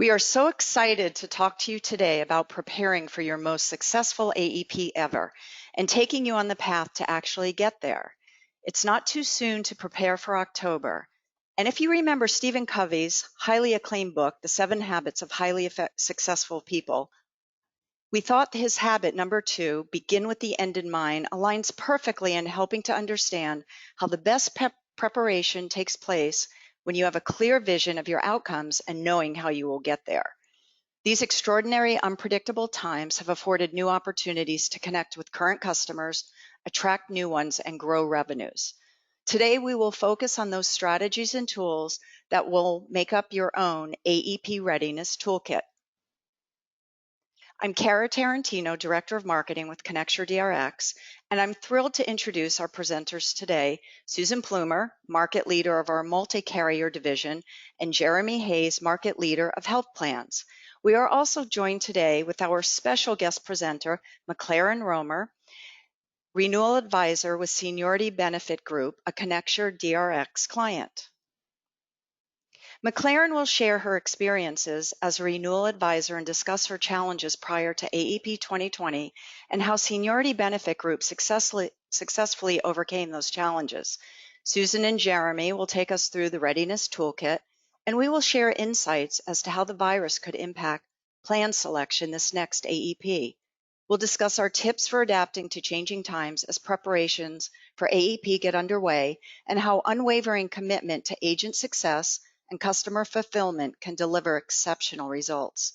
We are so excited to talk to you today about preparing for your most successful AEP ever and taking you on the path to actually get there. It's not too soon to prepare for October. And if you remember Stephen Covey's highly acclaimed book, The 7 Habits of Highly Successful People, we thought his habit number 2, begin with the end in mind, aligns perfectly in helping to understand how the best preparation takes place when you have a clear vision of your outcomes and knowing how you will get there. These extraordinary, unpredictable times have afforded new opportunities to connect with current customers, attract new ones, and grow revenues. Today, we will focus on those strategies and tools that will make up your own AEP Readiness Toolkit. I'm Cara Tarantino, Director of Marketing with Connecture DRX, and I'm thrilled to introduce our presenters today, Susan Plumer, Market Leader of our Multi-Carrier Division, and Jeremy Hayes, Market Leader of Health Plans. We are also joined today with our special guest presenter, MacLaren Roemer, Renewal Advisor with Seniority Benefit Group, a Connecture DRX client. MacLaren will share her experiences as a renewal advisor and discuss her challenges prior to AEP 2020 and how Seniority Benefit Group successfully overcame those challenges. Susan and Jeremy will take us through the Readiness Toolkit, and we will share insights as to how the virus could impact plan selection this next AEP. We'll discuss our tips for adapting to changing times as preparations for AEP get underway and how unwavering commitment to agent success and customer fulfillment can deliver exceptional results.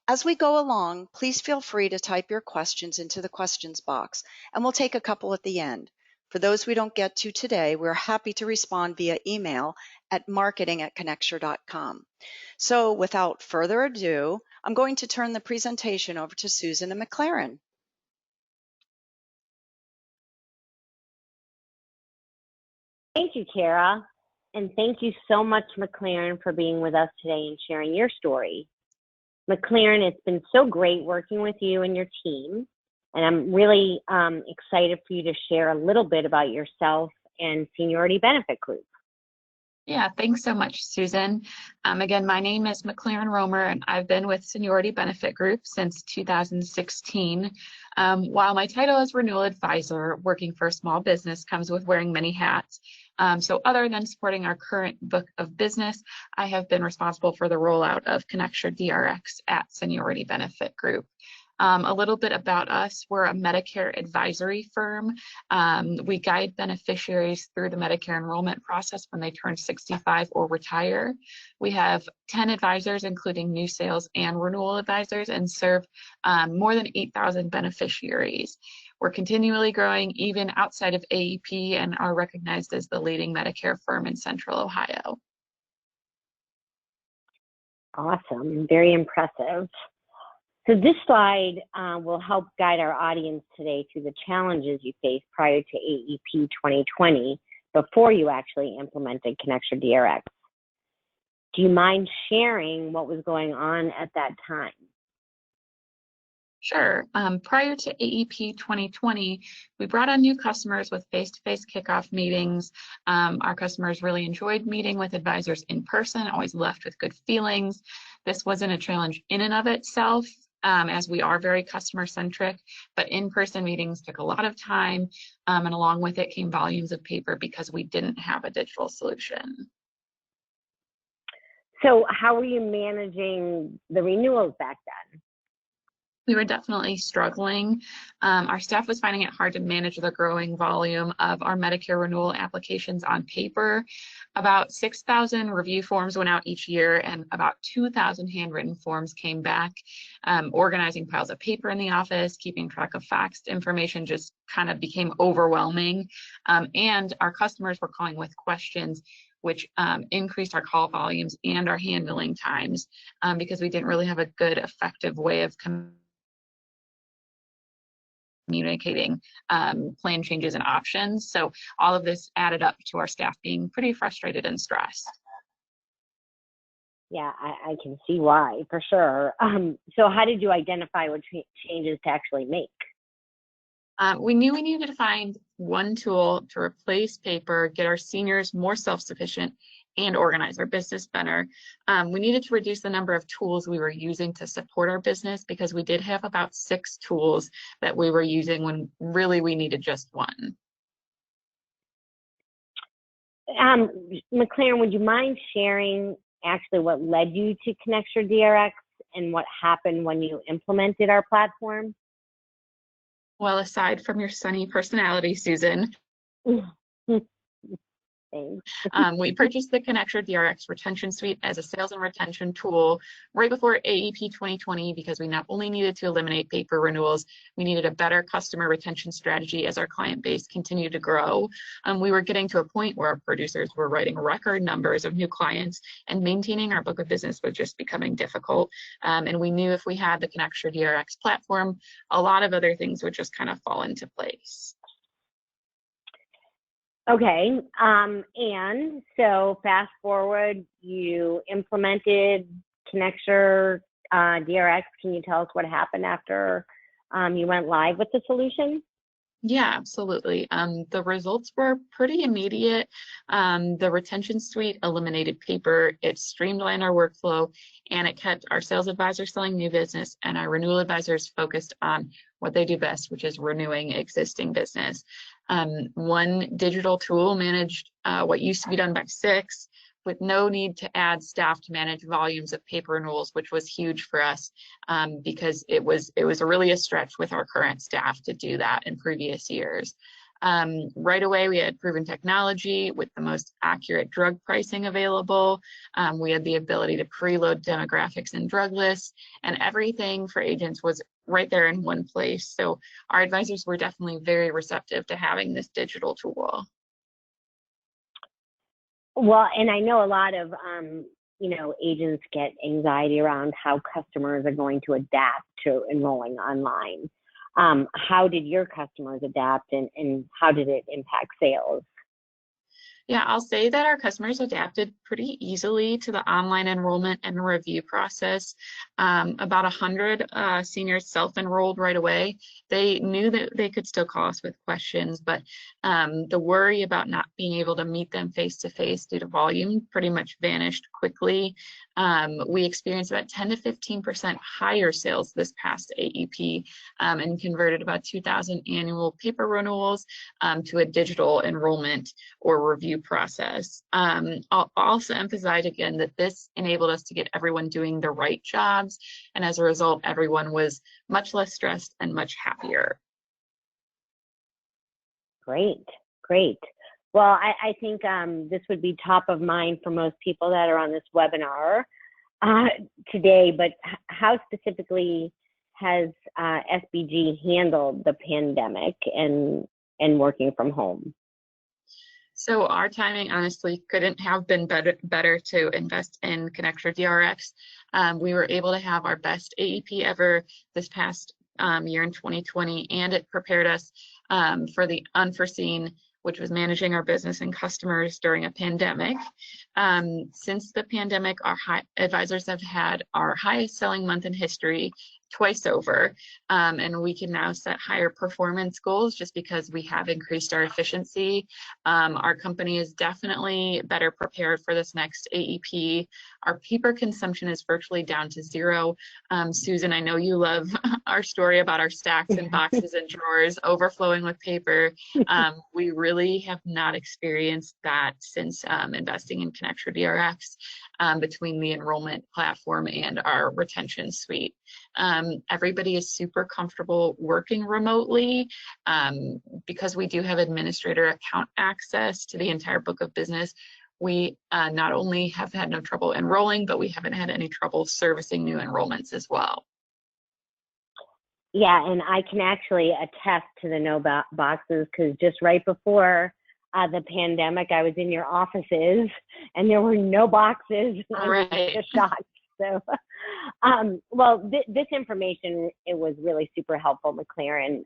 As we go along, please feel free to type your questions into the questions box, and we'll take a couple at the end. For those we don't get to today, we're happy to respond via email at marketing@connecture.com. So without further ado, I'm going to turn the presentation over to Susan and MacLaren. Thank you, Cara. And thank you so much, MacLaren, for being with us today and sharing your story. MacLaren, it's been so great working with you and your team. And I'm really excited for you to share a little bit about yourself and Seniority Benefit Group. Yeah, thanks so much, Susan. Again, my name is MacLaren Roemer, and I've been with Seniority Benefit Group since 2016. While my title as Renewal Advisor, working for a small business comes with wearing many hats. So other than supporting our current book of business, I have been responsible for the rollout of Connecture DRX at Seniority Benefit Group. A little bit about us: we're a Medicare advisory firm. We guide beneficiaries through the Medicare enrollment process when they turn 65 or retire. We have 10 advisors, including new sales and renewal advisors, and serve more than 8,000 beneficiaries. We're continually growing even outside of AEP and are recognized as the leading Medicare firm in Central Ohio. Awesome, very impressive. So this slide will help guide our audience today through the challenges you faced prior to AEP 2020 before you actually implemented Connecture DRX. Do you mind sharing what was going on at that time? Sure. Prior to AEP 2020, we brought on new customers with face-to-face kickoff meetings. Our customers really enjoyed meeting with advisors in person, always left with good feelings. This wasn't a challenge in and of itself, as we are very customer-centric, but in-person meetings took a lot of time, and along with it came volumes of paper because we didn't have a digital solution. So how were you managing the renewals back then? We were definitely struggling. Our staff was finding it hard to manage the growing volume of our Medicare renewal applications on paper. About 6,000 review forms went out each year, and about 2,000 handwritten forms came back. Organizing piles of paper in the office, keeping track of faxed information just kind of became overwhelming. And our customers were calling with questions, which increased our call volumes and our handling times because we didn't really have a good, effective way of communicating plan changes and options. So all of this added up to our staff being pretty frustrated and stressed. Yeah, I can see why, for sure. So how did you identify what changes to actually make? We knew we needed to find one tool to replace paper, get our seniors more self-sufficient, and organize our business better. We needed to reduce the number of tools we were using to support our business because we did have about 6 tools that we were using when really we needed just one. MacLaren, would you mind sharing actually what led you to Connecture DRX and what happened when you implemented our platform? Well, aside from your sunny personality, Susan, we purchased the Connecture DRX retention suite as a sales and retention tool right before AEP 2020 because we not only needed to eliminate paper renewals, we needed a better customer retention strategy as our client base continued to grow. We were getting to a point where our producers were writing record numbers of new clients and maintaining our book of business was just becoming difficult. And we knew if we had the Connecture DRX platform, a lot of other things would just kind of fall into place. Okay, and so fast forward, you implemented Connecture DRX. Can you tell us what happened after you went live with the solution? Yeah, absolutely. The results were pretty immediate. The retention suite eliminated paper, it streamlined our workflow, and it kept our sales advisors selling new business and our renewal advisors focused on what they do best, which is renewing existing business. One digital tool managed what used to be done by 6 with no need to add staff to manage volumes of paper renewals, which was huge for us because it was really a stretch with our current staff to do that in previous years. Right away, we had proven technology with the most accurate drug pricing available. We had the ability to preload demographics and drug lists, and everything for agents was right there in one place. So our advisors were definitely very receptive to having this digital tool. Well, and I know a lot of, agents get anxiety around how customers are going to adapt to enrolling online. How did your customers adapt and how did it impact sales? Yeah, I'll say that our customers adapted pretty easily to the online enrollment and review process. About 100 seniors self-enrolled right away. They knew that they could still call us with questions, but the worry about not being able to meet them face-to-face due to volume pretty much vanished quickly. We experienced about 10 to 15% higher sales this past AEP and converted about 2,000 annual paper renewals to a digital enrollment or review process. I'll also emphasize again that this enabled us to get everyone doing the right jobs, and as a result, everyone was much less stressed and much happier. Great, great. Well, I think this would be top of mind for most people that are on this webinar today, but how specifically has SBG handled the pandemic and working from home? So our timing honestly couldn't have been better to invest in Connecture DRX. We were able to have our best AEP ever this past year in 2020, and it prepared us for the unforeseen, which was managing our business and customers during a pandemic. Since the pandemic, our advisors have had our highest selling month in history twice over, and we can now set higher performance goals just because we have increased our efficiency. Our company is definitely better prepared for this next AEP. Our paper consumption is virtually down to 0. Susan, I know you love our story about our stacks and boxes and drawers overflowing with paper. We really have not experienced that since investing in Connecture DRX between the enrollment platform and our retention suite. Everybody is super comfortable working remotely because we do have administrator account access to the entire book of business. We not only have had no trouble enrolling, but we haven't had any trouble servicing new enrollments as well. Yeah, and I can actually attest to the no boxes because just right before the pandemic, I was in your offices and there were no boxes. Right. I was just shocked. So, well, this information, it was really super helpful, MacLaren.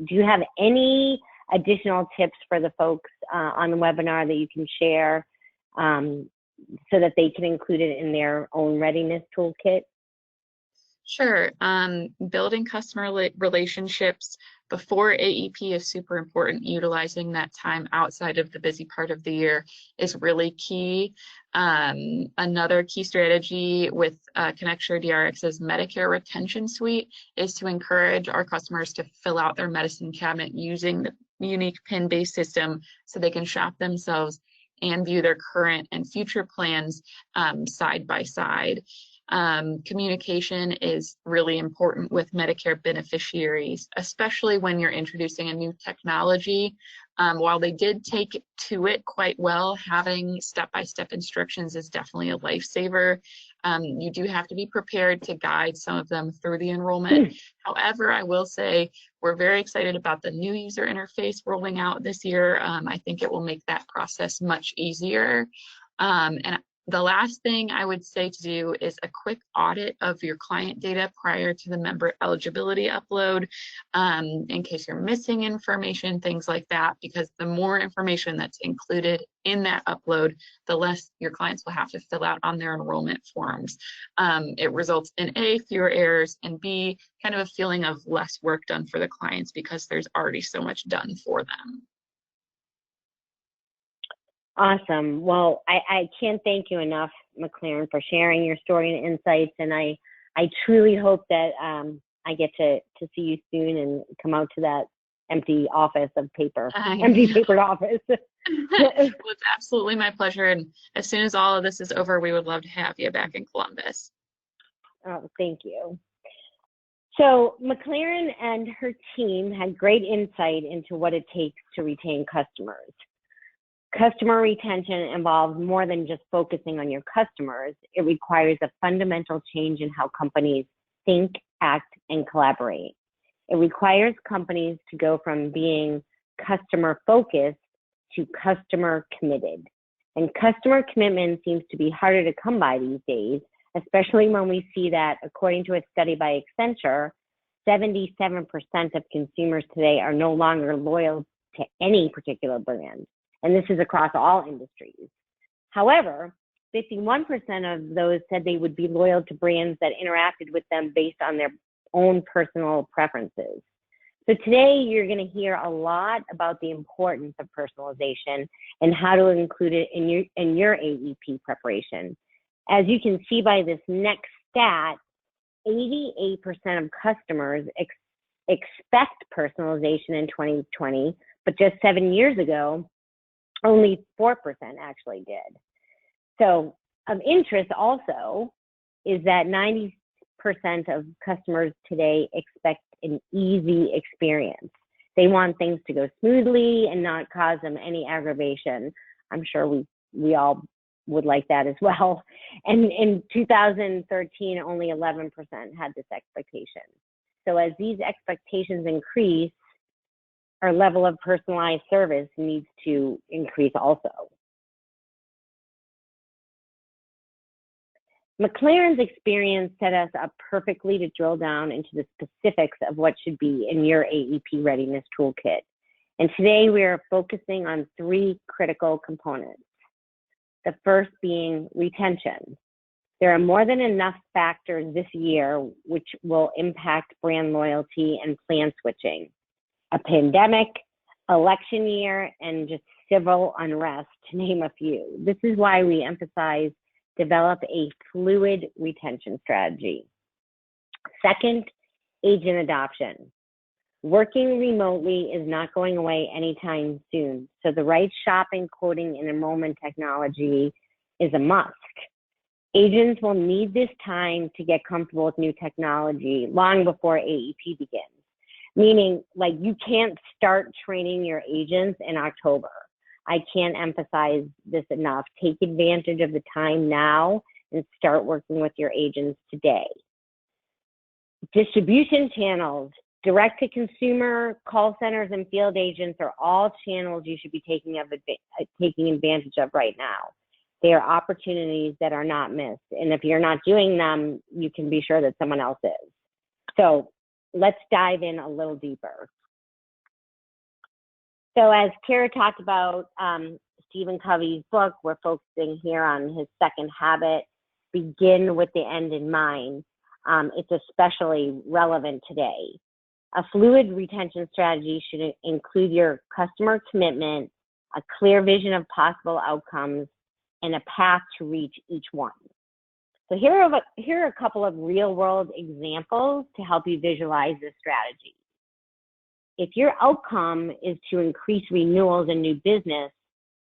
Do you have any additional tips for the folks on the webinar that you can share so that they can include it in their own readiness toolkit? Sure. Building customer relationships before AEP is super important. Utilizing that time outside of the busy part of the year is really key. Another key strategy with Connecture DRX's Medicare retention suite is to encourage our customers to fill out their medicine cabinet using the unique PIN-based system so they can shop themselves and view their current and future plans side by side. Communication is really important with Medicare beneficiaries, especially when you're introducing a new technology. While they did take to it quite well, having step-by-step instructions is definitely a lifesaver. You do have to be prepared to guide some of them through the enrollment. However, I will say we're very excited about the new user interface rolling out this year. I think it will make that process much easier. And the last thing I would say to do is a quick audit of your client data prior to the member eligibility upload, in case you're missing information, things like that, because the more information that's included in that upload, the less your clients will have to fill out on their enrollment forms. It results in A, fewer errors, and B, kind of a feeling of less work done for the clients because there's already so much done for them. Awesome. Well, I can't thank you enough, MacLaren, for sharing your story and insights. And I truly hope that I get to see you soon and come out to that empty office of paper, empty papered office. Well, it's absolutely my pleasure. And as soon as all of this is over, we would love to have you back in Columbus. Oh, thank you. So MacLaren and her team had great insight into what it takes to retain customers. Customer retention involves more than just focusing on your customers. It requires a fundamental change in how companies think, act, and collaborate. It requires companies to go from being customer focused to customer committed. And customer commitment seems to be harder to come by these days, especially when we see that, according to a study by Accenture, 77% of consumers today are no longer loyal to any particular brand. And this is across all industries. However, 51% of those said they would be loyal to brands that interacted with them based on their own personal preferences. So today you're going to hear a lot about the importance of personalization and how to include it in your AEP preparation. As you can see by this next stat, 88% of customers expect personalization in 2020, but just 7 years ago, only 4% actually did. So of interest also is that 90% of customers today expect an easy experience. They want things to go smoothly and not cause them any aggravation. I'm sure we all would like that as well. And in 2013, only 11% had this expectation. So as these expectations increase, our level of personalized service needs to increase also. MacLaren's experience set us up perfectly to drill down into the specifics of what should be in your AEP Readiness Toolkit. And today we are focusing on 3 critical components. The first being retention. There are more than enough factors this year which will impact brand loyalty and plan switching. A pandemic, election year, and just civil unrest, to name a few. This is why we emphasize develop a fluid retention strategy. Second, agent adoption. Working remotely is not going away anytime soon, so the right shopping, quoting, and enrollment technology is a must. Agents will need this time to get comfortable with new technology long before AEP begins. Meaning, like, you can't start training your agents in October. I can't emphasize this enough. Take advantage of the time now and start working with your agents today. Distribution channels, direct to consumer, call centers, and field agents are all channels you should be taking advantage of right now. They are opportunities that are not missed. And if you're not doing them, you can be sure that someone else is. So let's dive in a little deeper. So as Kara talked about Stephen Covey's book, we're focusing here on his second habit, begin with the end in mind. it's especially relevant today. A fluid retention strategy should include your customer commitment, a clear vision of possible outcomes, and a path to reach each one. So here are a couple of real-world examples to help you visualize this strategy. If your outcome is to increase renewals and new business,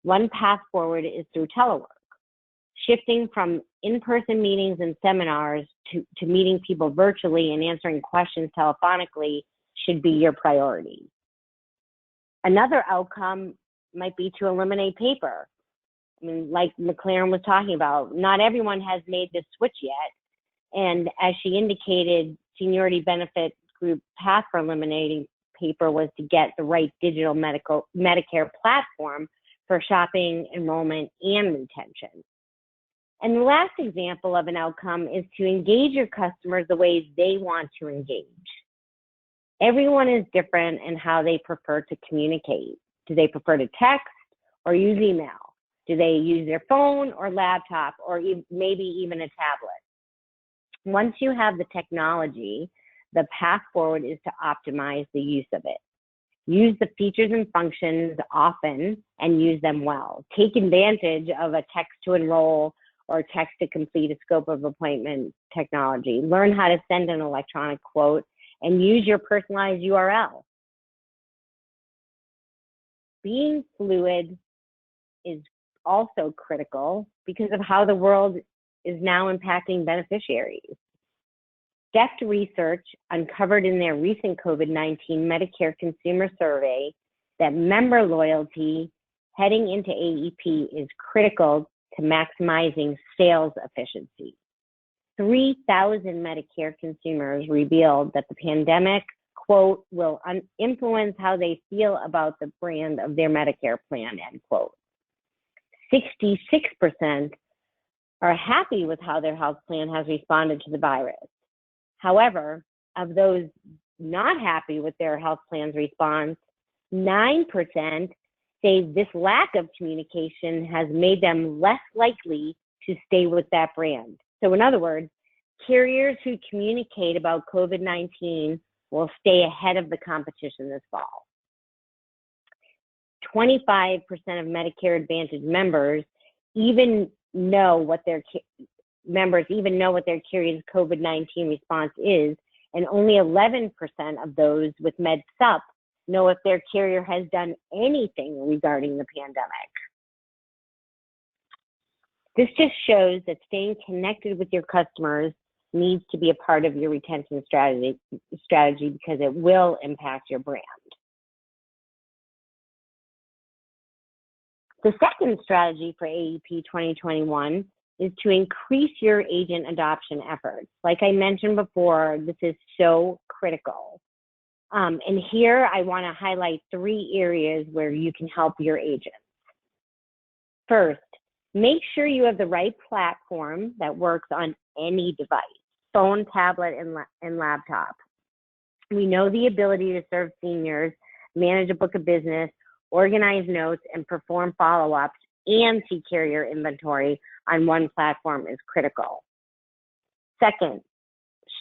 one path forward is through telework. Shifting from in-person meetings and seminars to meeting people virtually and answering questions telephonically should be your priority. Another outcome might be to eliminate paper. I mean, like MacLaren was talking about, not everyone has made this switch yet. And as she indicated, Seniority Benefit Group path for eliminating paper was to get the right digital Medicare platform for shopping, enrollment, and retention. And the last example of an outcome is to engage your customers the ways they want to engage. Everyone is different in how they prefer to communicate. Do they prefer to text or use email? Do they use their phone or laptop or maybe even a tablet? Once you have the technology, the path forward is to optimize the use of it. Use the features and functions often and use them well. Take advantage of a text to enroll or text to complete a scope of appointment technology. Learn how to send an electronic quote and use your personalized URL. Being fluid is also critical because of how the world is now impacting beneficiaries. Deft research uncovered in their recent COVID-19 Medicare consumer survey that member loyalty heading into AEP is critical to maximizing sales efficiency. 3,000 Medicare consumers revealed that the pandemic, quote, will influence how they feel about the brand of their Medicare plan, end quote. 66% are happy with how their health plan has responded to the virus. However, of those not happy with their health plan's response, 9% say this lack of communication has made them less likely to stay with that brand. So in other words, carriers who communicate about COVID-19 will stay ahead of the competition this fall. 25% of Medicare Advantage members even know what their carrier's COVID-19 response is, and only 11% of those with MedSup know if their carrier has done anything regarding the pandemic. This just shows that staying connected with your customers needs to be a part of your retention strategy because it will impact your brand. The second strategy for AEP 2021 is to increase your agent adoption efforts. Like I mentioned before, this is so critical. And here I want to highlight 3 areas where you can help your agents. First, make sure you have the right platform that works on any device, phone, tablet, and laptop. We know the ability to serve seniors, manage a book of business, organize notes, and perform follow-ups and see carrier inventory on one platform is critical. Second,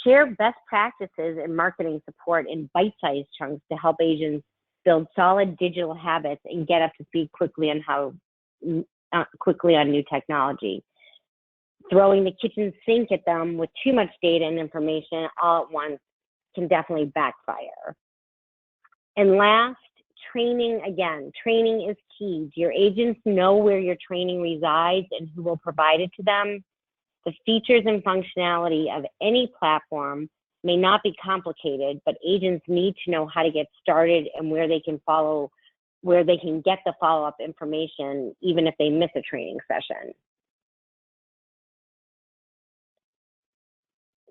share best practices in marketing support in bite-sized chunks to help agents build solid digital habits and get up to speed quickly on new technology. Throwing the kitchen sink at them with too much data and information all at once can definitely backfire. And last, training again. Training is key. Do your agents know where your training resides and who will provide it to them? The features and functionality of any platform may not be complicated, but agents need to know how to get started and where they can get the follow-up information, even if they miss a training session.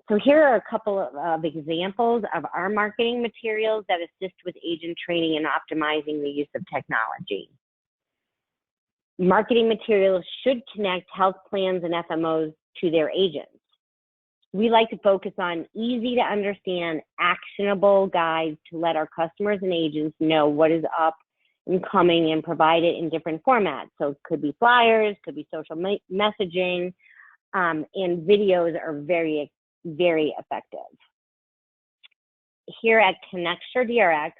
So here are a couple of examples of our marketing materials that assist with agent training and optimizing the use of technology. Marketing materials should connect health plans and FMOs to their agents. We like to focus on easy to understand, actionable guides to let our customers and agents know what is up and coming and provide it in different formats. So it could be flyers, could be social messaging, and videos are very very effective. Here at Connecture DRX,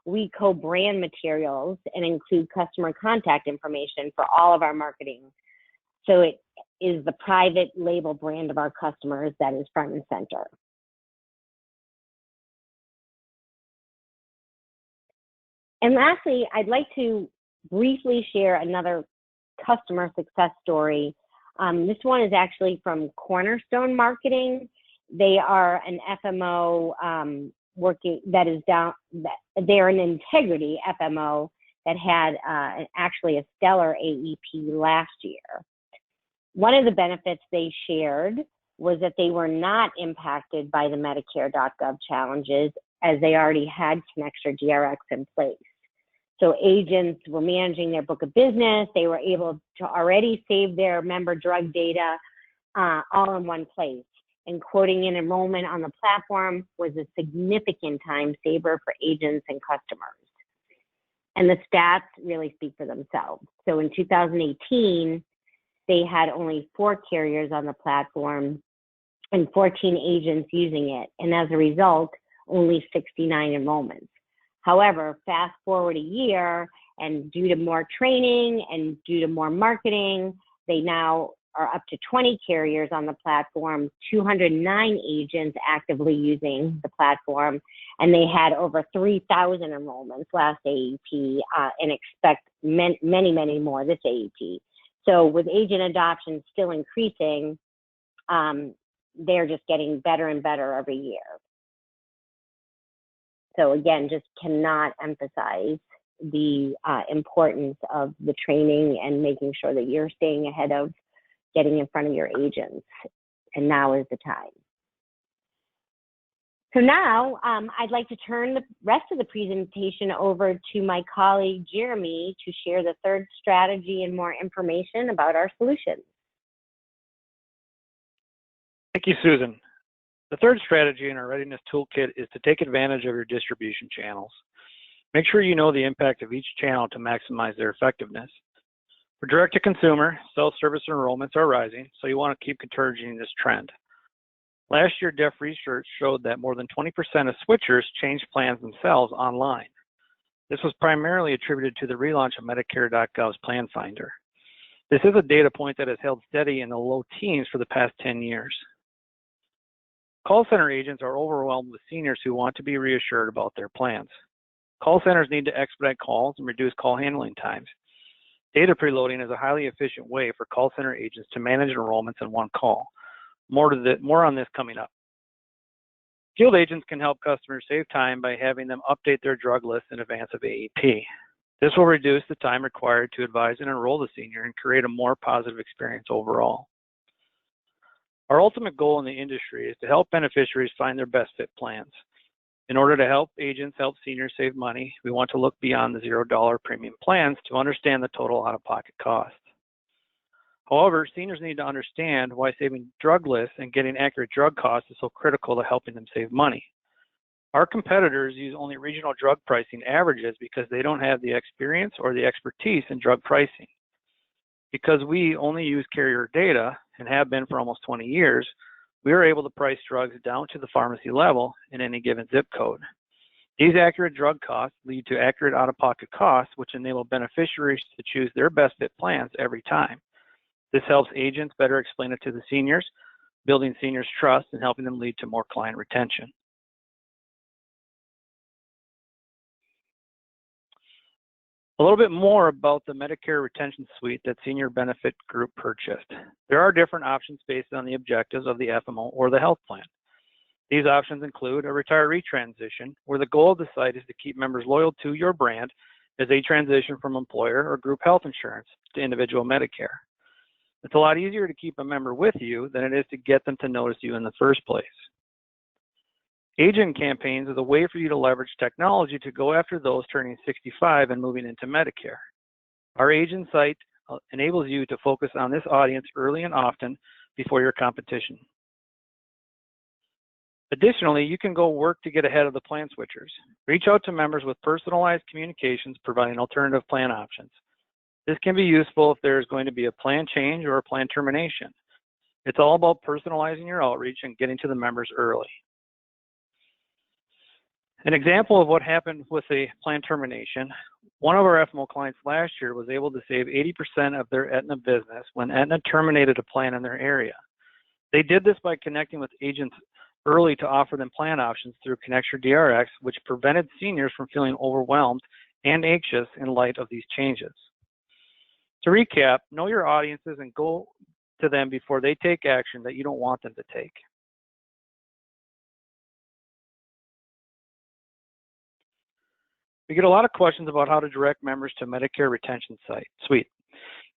we co-brand materials and include customer contact information for all of our marketing. So it is the private label brand of our customers that is front and center. And lastly, I'd like to briefly share another customer success story. This one is actually from Cornerstone Marketing. They are an FMO they're an integrity FMO that had actually a stellar AEP last year. One of the benefits they shared was that they were not impacted by the Medicare.gov challenges, as they already had Connecture DRX in place. So agents were managing their book of business. They were able to already save their member drug data all in one place. And quoting an enrollment on the platform was a significant time saver for agents and customers. And the stats really speak for themselves. So in 2018, they had only 4 carriers on the platform and 14 agents using it. And as a result, only 69 enrollments. However, fast forward a year, and due to more training and due to more marketing, they now are up to 20 carriers on the platform, 209 agents actively using the platform, and they had over 3,000 enrollments last AEP and expect many, many more this AEP. So with agent adoption still increasing, they're just getting better and better every year. So again, just cannot emphasize the importance of the training and making sure that you're staying ahead of getting in front of your agents, and now is the time. So now I'd like to turn the rest of the presentation over to my colleague Jeremy to share the third strategy and more information about our solutions. Thank you, Susan. The third strategy in our Readiness Toolkit is to take advantage of your distribution channels. Make sure you know the impact of each channel to maximize their effectiveness. For direct-to-consumer, self-service enrollments are rising, so you want to keep encouraging this trend. Last year, DEF research showed that more than 20% of switchers changed plans themselves online. This was primarily attributed to the relaunch of Medicare.gov's Plan Finder. This is a data point that has held steady in the low teens for the past 10 years. Call center agents are overwhelmed with seniors who want to be reassured about their plans. Call centers need to expedite calls and reduce call handling times. Data preloading is a highly efficient way for call center agents to manage enrollments in one call. More on this coming up. Field agents can help customers save time by having them update their drug list in advance of AEP. This will reduce the time required to advise and enroll the senior and create a more positive experience overall. Our ultimate goal in the industry is to help beneficiaries find their best fit plans. In order to help agents help seniors save money, we want to look beyond the $0 premium plans to understand the total out-of-pocket costs. However, seniors need to understand why saving drug lists and getting accurate drug costs is so critical to helping them save money. Our competitors use only regional drug pricing averages because they don't have the experience or the expertise in drug pricing. Because we only use carrier data and have been for almost 20 years, we are able to price drugs down to the pharmacy level in any given zip code. These accurate drug costs lead to accurate out-of-pocket costs, which enable beneficiaries to choose their best fit plans every time. This helps agents better explain it to the seniors, building seniors' trust and helping them lead to more client retention. A little bit more about the Medicare retention suite that Senior Benefit Group purchased. There are different options based on the objectives of the FMO or the health plan. These options include a retiree transition, where the goal of the site is to keep members loyal to your brand as they transition from employer or group health insurance to individual Medicare. It's a lot easier to keep a member with you than it is to get them to notice you in the first place. Agent campaigns is a way for you to leverage technology to go after those turning 65 and moving into Medicare. Our agent site enables you to focus on this audience early and often before your competition. Additionally, you can go work to get ahead of the plan switchers. Reach out to members with personalized communications, providing alternative plan options. This can be useful if there is going to be a plan change or a plan termination. It's all about personalizing your outreach and getting to the members early. An example of what happened with a plan termination, one of our FMO clients last year was able to save 80% of their Aetna business when Aetna terminated a plan in their area. They did this by connecting with agents early to offer them plan options through Connecture DRX, which prevented seniors from feeling overwhelmed and anxious in light of these changes. To recap, know your audiences and go to them before they take action that you don't want them to take. We get a lot of questions about how to direct members to Medicare retention suite.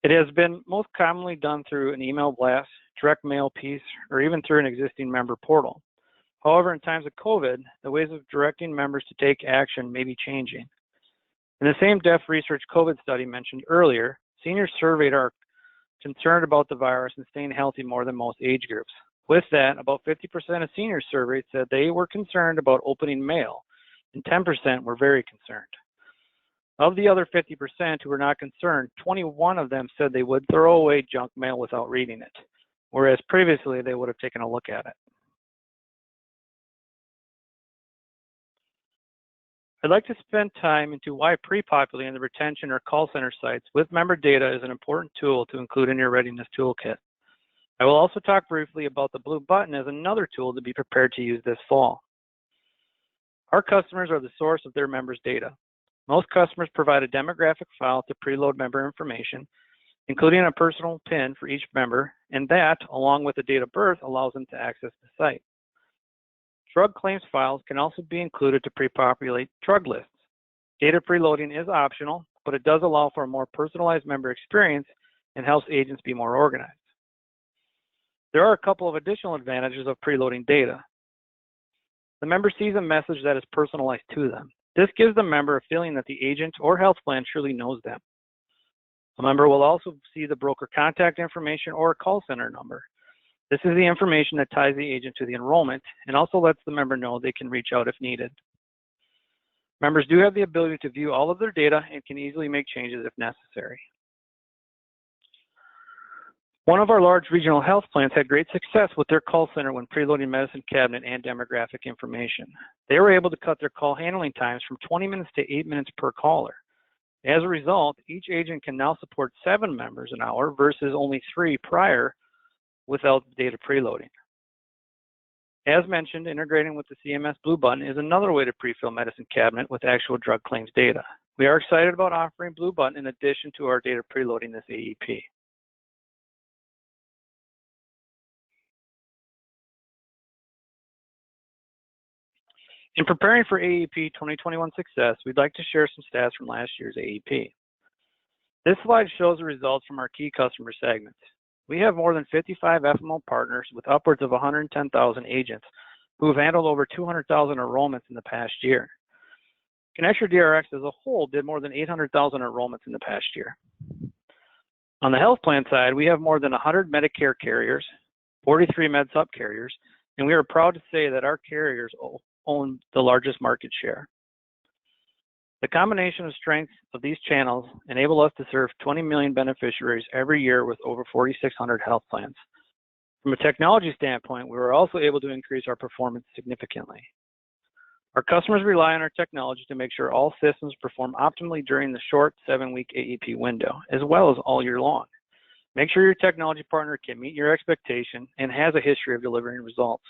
It has been most commonly done through an email blast, direct mail piece, or even through an existing member portal. However, in times of COVID, the ways of directing members to take action may be changing. In the same Deaf Research COVID study mentioned earlier, seniors surveyed are concerned about the virus and staying healthy more than most age groups. With that, about 50% of seniors surveyed said they were concerned about opening mail, and 10% were very concerned. Of the other 50% who were not concerned, 21 of them said they would throw away junk mail without reading it, whereas previously they would have taken a look at it. I'd like to spend time into why pre-populating the retention or call center sites with member data is an important tool to include in your Readiness Toolkit. I will also talk briefly about the blue button as another tool to be prepared to use this fall. Our customers are the source of their members' data. Most customers provide a demographic file to preload member information, including a personal PIN for each member, and that, along with the date of birth, allows them to access the site. Drug claims files can also be included to pre-populate drug lists. Data preloading is optional, but it does allow for a more personalized member experience and helps agents be more organized. There are a couple of additional advantages of preloading data. The member sees a message that is personalized to them. This gives the member a feeling that the agent or health plan truly knows them. A member will also see the broker contact information or a call center number. This is the information that ties the agent to the enrollment and also lets the member know they can reach out if needed. Members do have the ability to view all of their data and can easily make changes if necessary. One of our large regional health plans had great success with their call center when preloading medicine cabinet and demographic information. They were able to cut their call handling times from 20 minutes to 8 minutes per caller. As a result, each agent can now support 7 members an hour versus only 3 prior without data preloading. As mentioned, integrating with the CMS Blue button is another way to pre-fill medicine cabinet with actual drug claims data. We are excited about offering Blue button in addition to our data preloading this AEP. In preparing for AEP 2021 success, we'd like to share some stats from last year's AEP. This slide shows the results from our key customer segments. We have more than 55 FMO partners with upwards of 110,000 agents who have handled over 200,000 enrollments in the past year. Connecture DRX as a whole did more than 800,000 enrollments in the past year. On the health plan side, we have more than 100 Medicare carriers, 43 Med Sup carriers, and we are proud to say that our carriers own the largest market share. The combination of strengths of these channels enable us to serve 20 million beneficiaries every year with over 4,600 health plans. From a technology standpoint, we were also able to increase our performance significantly. Our customers rely on our technology to make sure all systems perform optimally during the short 7-week AEP window, as well as all year long. Make sure your technology partner can meet your expectation and has a history of delivering results.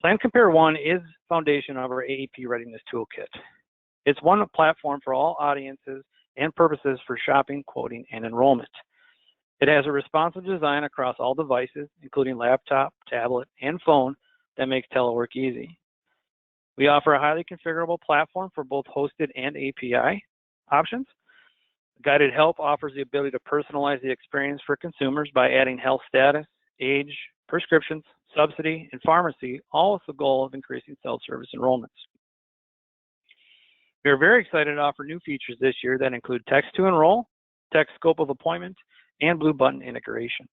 Plan Compare One is the foundation of our AEP Readiness Toolkit. It's one platform for all audiences and purposes for shopping, quoting, and enrollment. It has a responsive design across all devices, including laptop, tablet, and phone, that makes telework easy. We offer a highly configurable platform for both hosted and API options. Guided Help offers the ability to personalize the experience for consumers by adding health status, age, prescriptions, subsidy, and pharmacy, all with the goal of increasing self-service enrollments. We are very excited to offer new features this year that include text to enroll, text scope of appointment, and Blue button integration.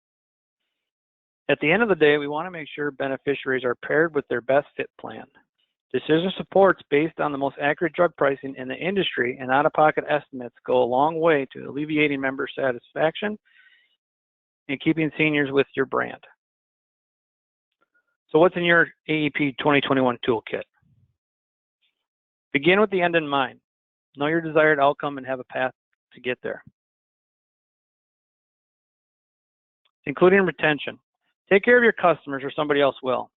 At the end of the day, we want to make sure beneficiaries are paired with their best fit plan. Decision supports based on the most accurate drug pricing in the industry and out-of-pocket estimates go a long way to alleviating member satisfaction and keeping seniors with your brand. So what's in your AEP 2021 toolkit? Begin with the end in mind. Know your desired outcome and have a path to get there. Including retention. Take care of your customers or somebody else will.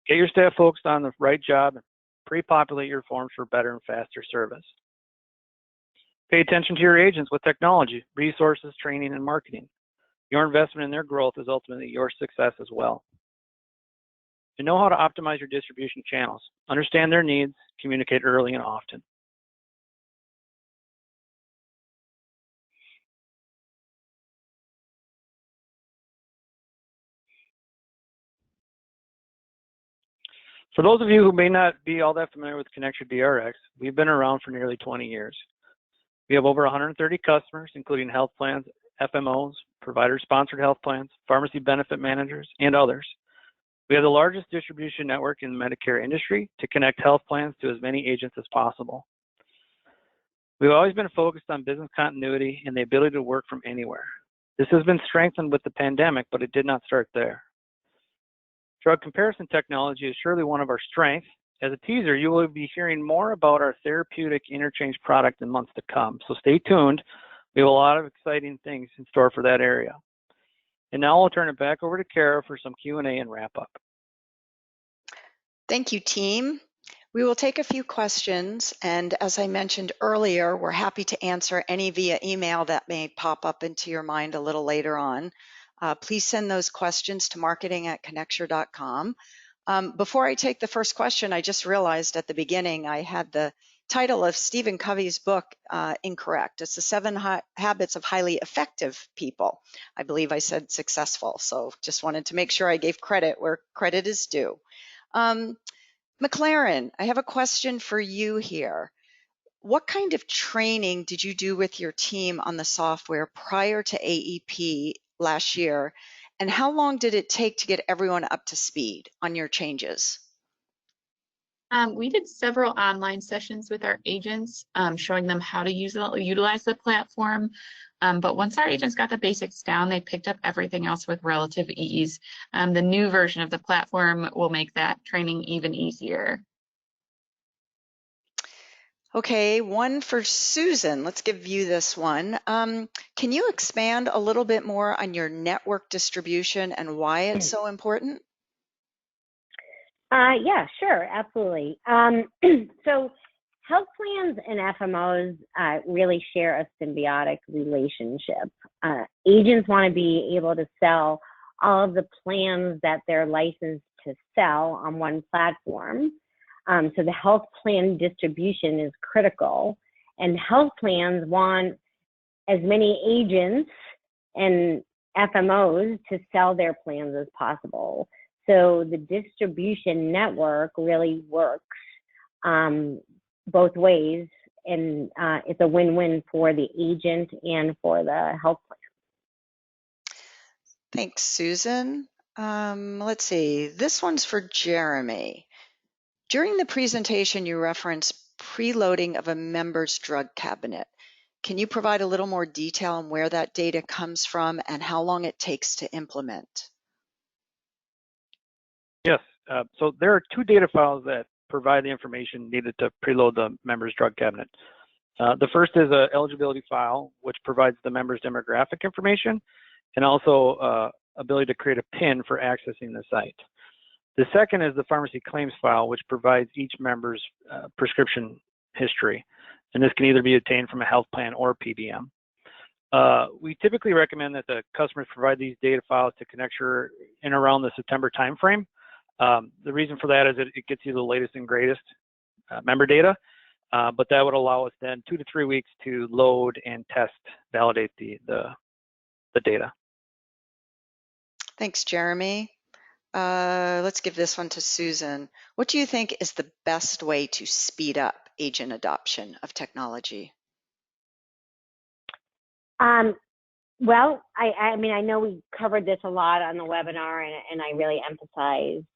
Get your staff focused on the right job and pre-populate your forms for better and faster service. Pay attention to your agents with technology, resources, training, and marketing. Your investment in their growth is ultimately your success as well. And know how to optimize your distribution channels. Understand their needs, communicate early and often. For those of you who may not be all that familiar with Connecture DRX, we've been around for nearly 20 years. We have over 130 customers, including health plans, FMOs, provider-sponsored health plans, pharmacy benefit managers, and others. We have the largest distribution network in the Medicare industry to connect health plans to as many agents as possible. We've always been focused on business continuity and the ability to work from anywhere. This has been strengthened with the pandemic, but it did not start there. Drug comparison technology is surely one of our strengths. As a teaser, you will be hearing more about our therapeutic interchange product in months to come, so stay tuned. We have a lot of exciting things in store for that area. And now I'll turn it back over to Kara for some Q&A and wrap up. Thank you, team. We will take a few questions, and as I mentioned earlier, we're happy to answer any via email that may pop up into your mind a little later on. Please send those questions to marketing@connecture.com. Before I take the first question, I just realized at the beginning I had the title of Stephen Covey's book incorrect. It's the 7 Habits of Highly Effective People. I believe I said successful, so just wanted to make sure I gave credit where credit is due. MacLaren, I have a question for you here. What kind of training did you do with your team on the software prior to AEP last year, and how long did it take to get everyone up to speed on your changes? We did several online sessions with our agents, showing them how to utilize the platform. But once our agents got the basics down, they picked up everything else with relative ease. The new version of the platform will make that training even easier. Okay, one for Susan. Let's give you this one. Can you expand a little bit more on your network distribution and why it's so important? Yeah, sure, absolutely. So health plans and FMOs really share a symbiotic relationship. Agents want to be able to sell all of the plans that they're licensed to sell on one platform. So the health plan distribution is critical, and health plans want as many agents and FMOs to sell their plans as possible. So the distribution network really works both ways, and it's a win-win for the agent and for the health plan. Thanks, Susan. Let's see, this one's for Jeremy. During the presentation, you referenced preloading of a member's drug cabinet. Can you provide a little more detail on where that data comes from and how long it takes to implement? Yes, so there are 2 data files that provide the information needed to preload the member's drug cabinet. The first is an eligibility file, which provides the member's demographic information and also ability to create a PIN for accessing the site. The second is the pharmacy claims file, which provides each member's prescription history. And this can either be obtained from a health plan or PBM. We typically recommend that the customers provide these data files to Connecture in around the September timeframe. The reason for that is that it gets you the latest and greatest member data, but that would allow us then 2 to 3 weeks to load and test, validate the data. Thanks, Jeremy. Let's give this one to Susan. What do you think is the best way to speed up agent adoption of technology? Well, I mean, I know we covered this a lot on the webinar, and I really emphasized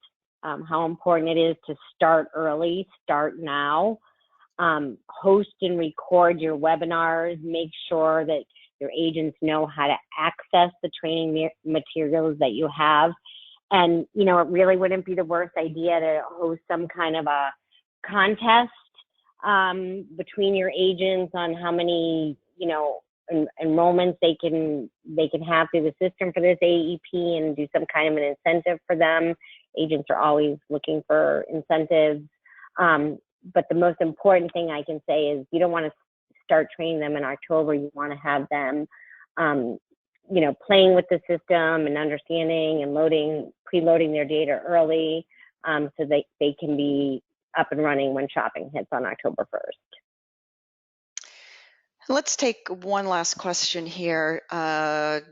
how important it is to start early, start now. Host and record your webinars. Make sure that your agents know how to access the training materials that you have. And, you know, it really wouldn't be the worst idea to host some kind of a contest between your agents on how many, you know, enrollments they can have through the system for this AEP, and do some kind of an incentive for them. Agents are always looking for incentives. But the most important thing I can say is you don't want to start training them in October. You want to have them, you know, playing with the system and understanding and preloading their data early, so they can be up and running when shopping hits on October 1st. Let's take one last question here.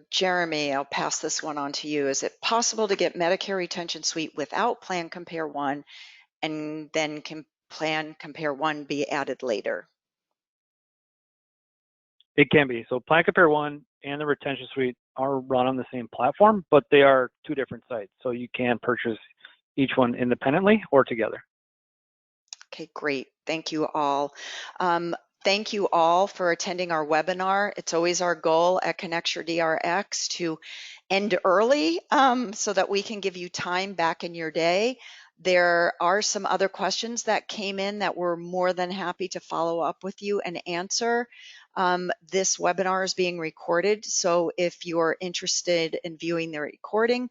Jeremy, I'll pass this one on to you. Is it possible to get Medicare Retention Suite without Plan Compare 1, and then can Plan Compare 1 be added later? It can be. So Plan Compare 1 and the Retention Suite are run on the same platform, but they are two different sites. So you can purchase each one independently or together. Okay, great. Thank you all. Thank you all for attending our webinar. It's always our goal at Connecture DRX to end early so that we can give you time back in your day. There are some other questions that came in that we're more than happy to follow up with you and answer. This webinar is being recorded, so if you're interested in viewing the recording,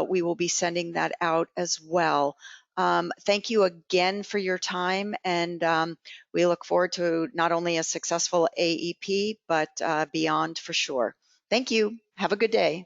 we will be sending that out as well. Thank you again for your time, and we look forward to not only a successful AEP, but beyond for sure. Thank you. Have a good day.